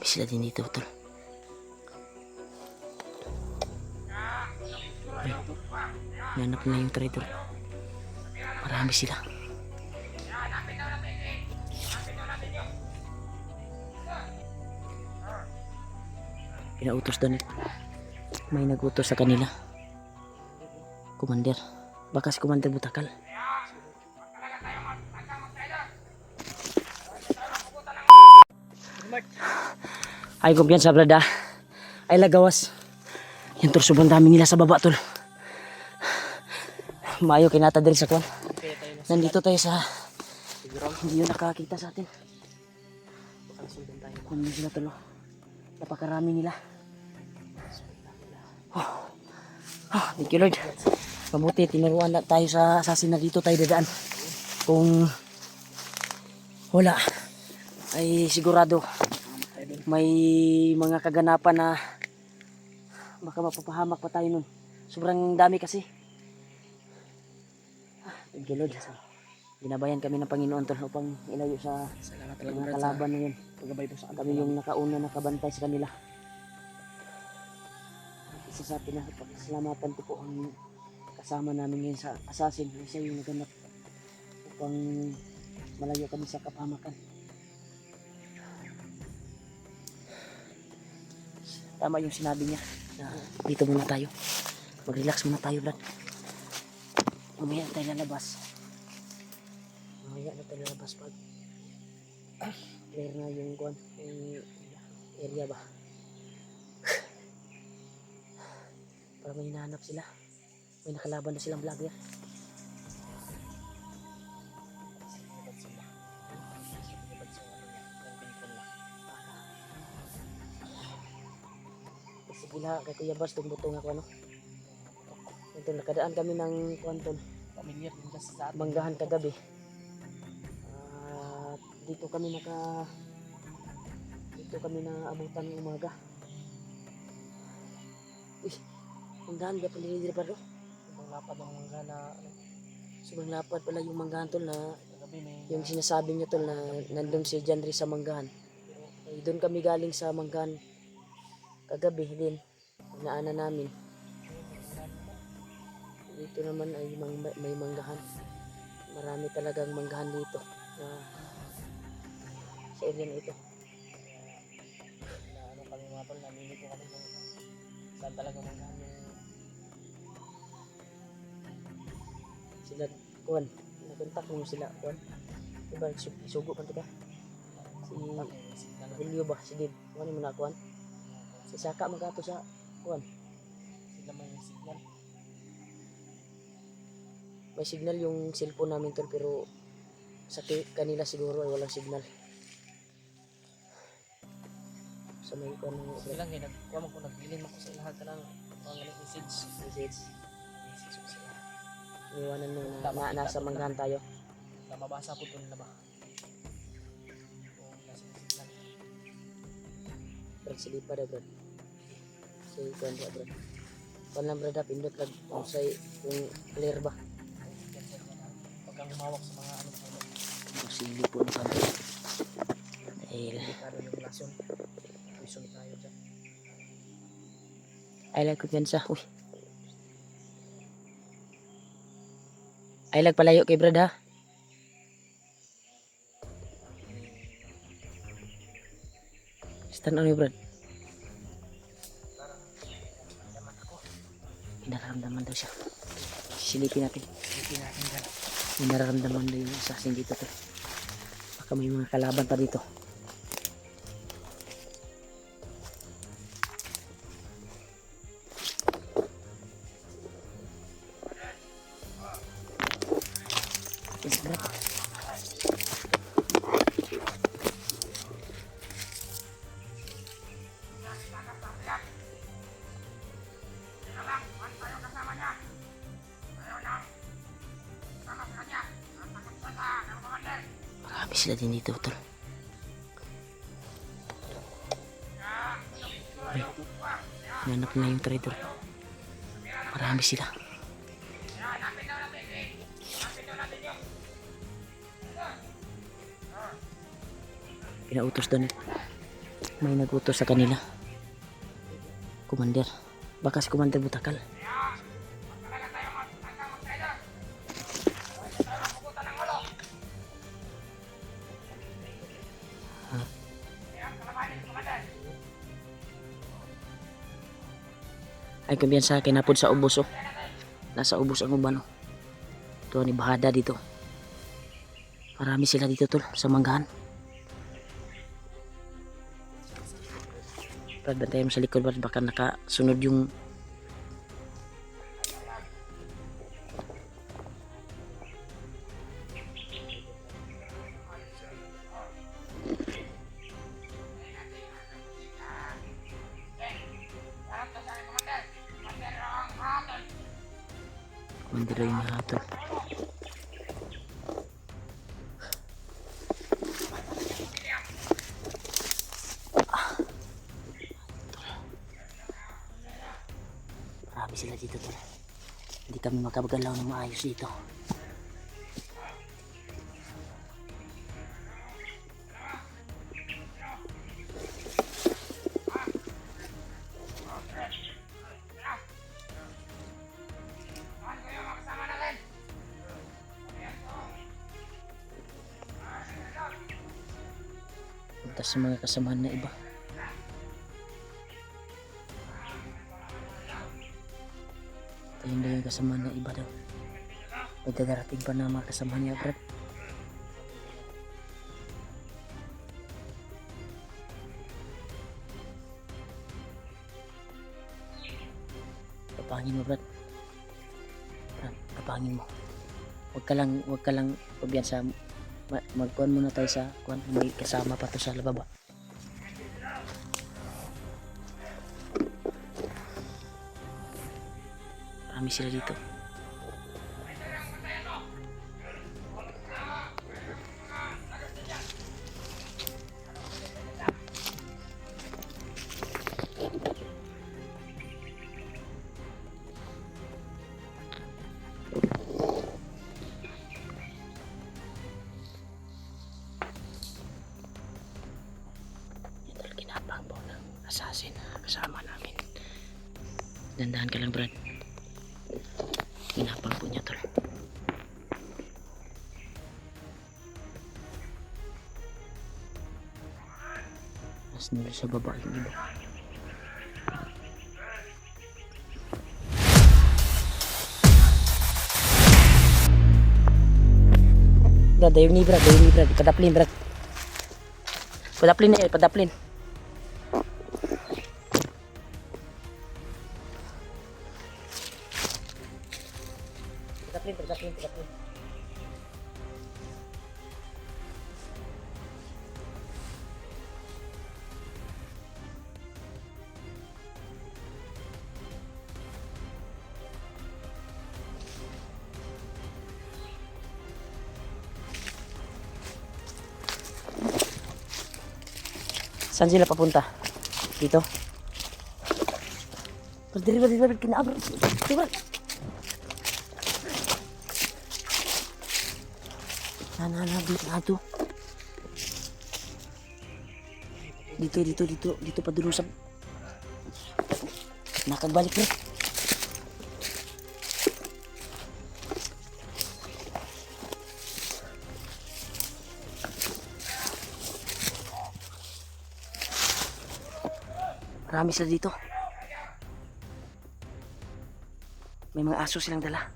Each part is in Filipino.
Marami sila din dito, tol. Nanap na yung traitor. Marami sila. Pinautos doon. May nagutos sa kanila. Commander. Baka si Commander Butakal. Ay kumpiyansa brada. Ay lagawas. Yan tol, sobrang dami nila sa baba tol. Mayo kinata din sa kwan. Nandito tayo sa hindi yun nakakita sa atin. Kung sila tol. Napakarami nila. Thank you Lord. Mabuti tinuruan na tayo sa assassin na dito tayo dadaan. Kung wala ay sigurado may mga kaganapan na baka mapapahamak pa tayo nun. Sobrang dami kasi. Thank you Lord. Ginabayan kami ng Panginoon tol upang ilayo sa mga kalaban na yun. Kami yung nakauna nakabantay sa kanila. Isa sa pinakasalamatan ko po ang kasama namin ngayon sa assassin. Isa yung naganap upang malayo kami sa kapahamakan. Tama yung sinabi niya na dito muna tayo. Mag-relax muna tayo Brad. Mamaya tayo lalabas. Mamaya na tayo lalabas pag clear na yung kuwan, yung area ba. Para may hinahanap sila. May nakalaban na silang vlogger. Kasi gila kay Kuya Bas butong ako ano. Ito nakadaan kami ng kuwanton. Manggahan kagabi. Dito kami naabutan ng umaga. Uy, manggahan ba pala yung bro? Sobrang lapad ang manggahan na sobrang lapad pala yung manggahan tol na yung sinasabi niyo tol na nandun si Janry sa manggahan. Eh, doon kami galing sa manggahan kagabi din. Naanan namin. Dito naman ay may manggahan. Marami talagang manggahan dito. Sa area na ito. Ano kami mga tol, namili ko kami kung saan talaga manggahan yung sila kuwan. Nakontak mo sila kuwan. Diba sugo pa diba? Si Julio ba? Si Dib. Kuwan mo na kuwan. Si Saka magato sa kuwan. Sila may signal. May signal yung cellphone namin tol pero sa kanila siguro ay walang signal. Sa may kuwan mo. Silang kuwan mo kung nagbilin ako sa lahat ka ng mga message. Message ko sila. Iwanan mo na nasa manggahan tayo. Mabasa po doon na ba? Kung nasa signal. Brad, silipa na Brad. Say kuwan ba Brad? Kuwan lang Brad, pindot lang kung clear ba? Huwag kang humawak sa mga ano po. Sili po na kami. Dahil delikado yung lason. Ison tayo dyan. Ay lang kumpiyansa. Uy. Ay lang palayo kay Brad ha. Stand on you Brad. Nararamdaman daw siya. Silipin natin. May nararamdaman daw yung assassin dito to. Baka may mga kalaban pa dito. Yes, Brad. Marami sila din dito tol. Nanap na yung traitor. Marami sila. Pinautos doon. May nagutos sa kanila. Commander. Baka si Commander Butakal. Ay kumpiyansa kinapod sa ubos oh. Nasa ubos ang uban oh. Ito ni bahada dito. Marami sila dito tol sa manggahan. Brad, bantayan mo sa likod Brad, baka nakasunod yung Commander yung hatol. Marami sila dito tol. Hindi kami makagalaw ng maayos dito. Punta sa mga kasamahan na iba. Ayun daw yung kasamahan na iba daw. May dadarating pa na mga kasamahan niya Brad. Kapangin mo Brad. Brad, kapangin mo. Huwag ka lang pabiyansa. Magkuhan muna tayo sa kuhan. May kasama pa to sa lababa. Marami sila dito. Kinapangbaw ng assassin kasama namin. Dandahan ka lang Brad. Kinapang po niya tol. Mas nila sa baba yung iba. Brad, dayong ni Brad. Padaplin Brad. Padaplin na yun, padaplin. Padaplin. Saan sila papunta? Dito? Dali, kinaabot. Diba? Dito. Dito pa durusab. Nakagbalik na. Marami sila dito. May mga aso silang dala.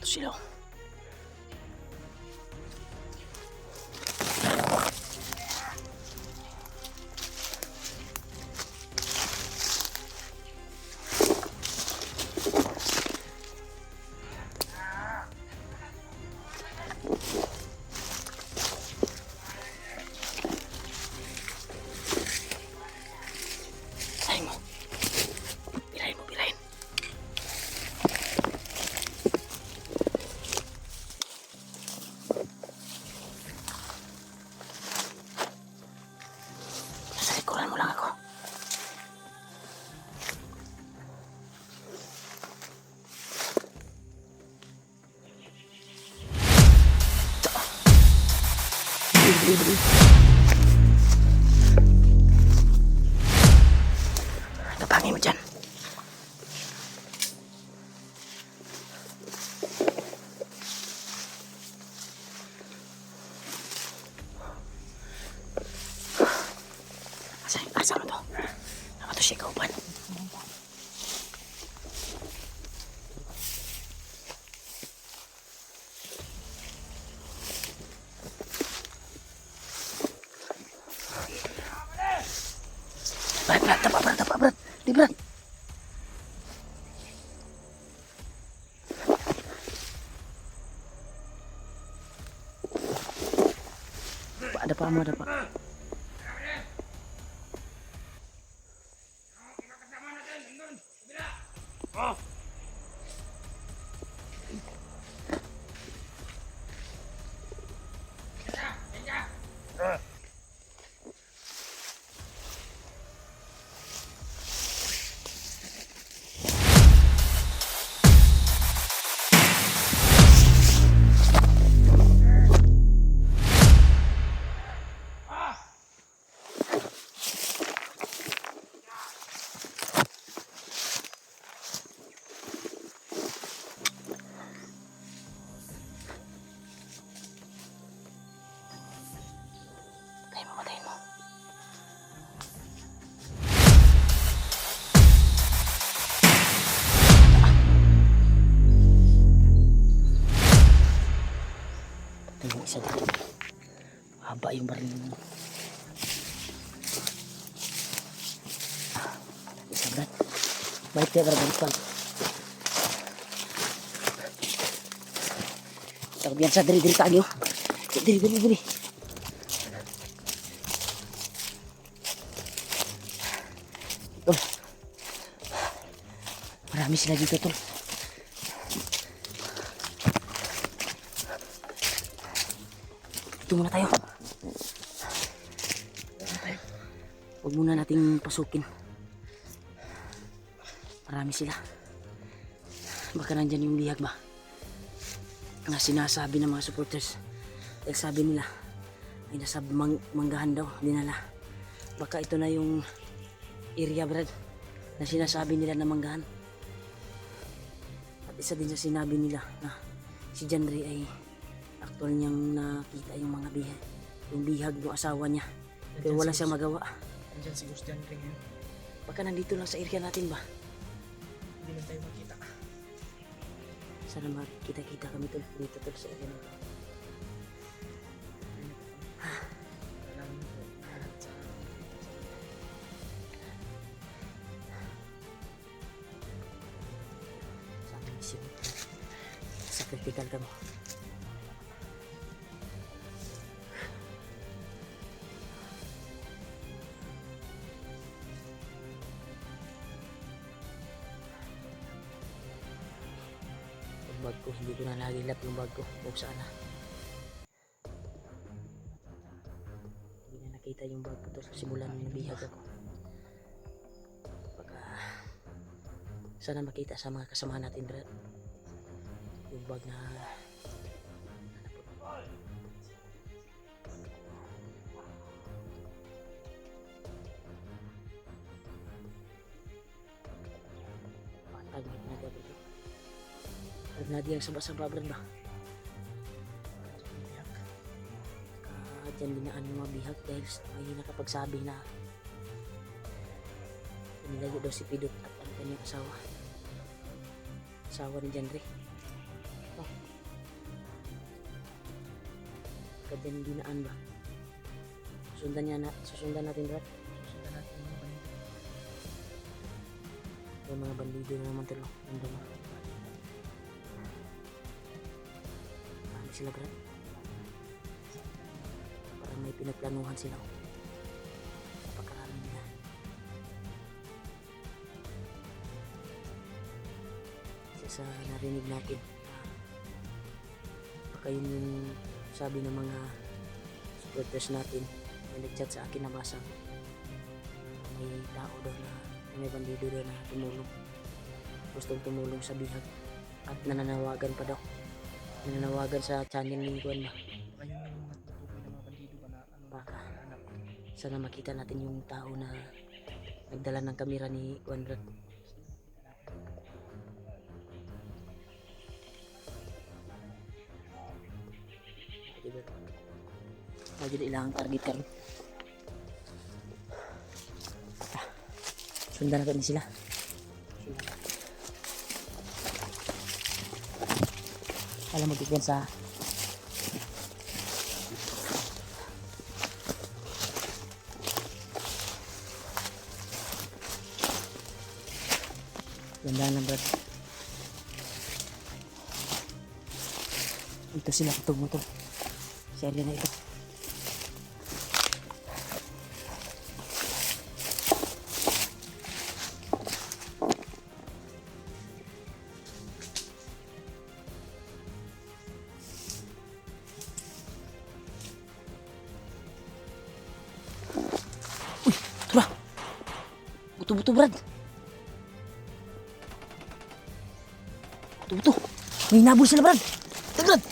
Ito sila. Birahin mo. Birahin. Dali. Tapangin mo dyan. Asa mo to? Ano to siya kauban? Brad, tapa, Brad. Di, Brad. Ada pa mo, ada pa. Patayin mo. Patay mo isa dito. Haba yung baril mo. Isa, Brad. Balik tayo, Brad. Balik pa. Takot yan sa diri tayo. Diri. Oh. Marami sila dito, tol. Ito muna tayo. Huwag muna nating pasukin. Marami sila. Baka nandyan yung bihag ba? Na sinasabi ng mga supporters. Dahil sabi nila ay nasa manggahan daw, dinala. Baka ito na yung area, Brad, na sinasabi nila na manggahan. At isa din sa sinabi nila na si John Ray ay actual niyang nakita yung mga bihag, yung bihag ng asawa niya, pero wala siyang magawa. Andyan si John Ray ngayon. Baka nandito lang sa area natin ba? Hindi lang tayo makita. Sana makita-kita kami tol dito tol sa area natin. Alam mo po, lahat sa ating isip. Sa critical ka mo. Bag ko, hindi ko na nagilap yung bag ko kung saan na. Hindi na nakita yung bag ko to sa simulan ng bihag ako. Baka sana makita sa mga kasama natin, Brad, yung bag na pantag na ginagawa dito. Nadi ang saba-saba, Brad ba? Dyan dinaan yung mga bihag dahil may nakapagsabi na nilayo daw si Pidot at ang kanyang asawa ni John Ray. Oh. Dyan dinaan ba? Susundan natin, Brad. susundan natin yung mga bandido. Yung mga bandido na naman talo. Nandun na. Sila, Brad. Parang may pinagplanuhan sila. Napakarami nila. Isa sa narinig natin, baka yun yung sabi ng mga supporters natin, may nag-chat sa akin na basa. May tao daw na, may bandido daw na tumulong. Gustong tumulong sa bihag at nananawagan pa daw. Nananawagan sa channel ni Juan ba? Baka yun yung natutukoy ng mga bandido ba na Baka sana makita natin yung tao na nagdala ng kamera ni Juan Brad. Jadi ilang target kan. Sundan na ni sila. Alam mo sa ganda na Brad. Ito sila katog-motor. Sa area na ito. Uy, tura. Buto-buto Brad. Buto-buto. May nabol sila Brad. Brad.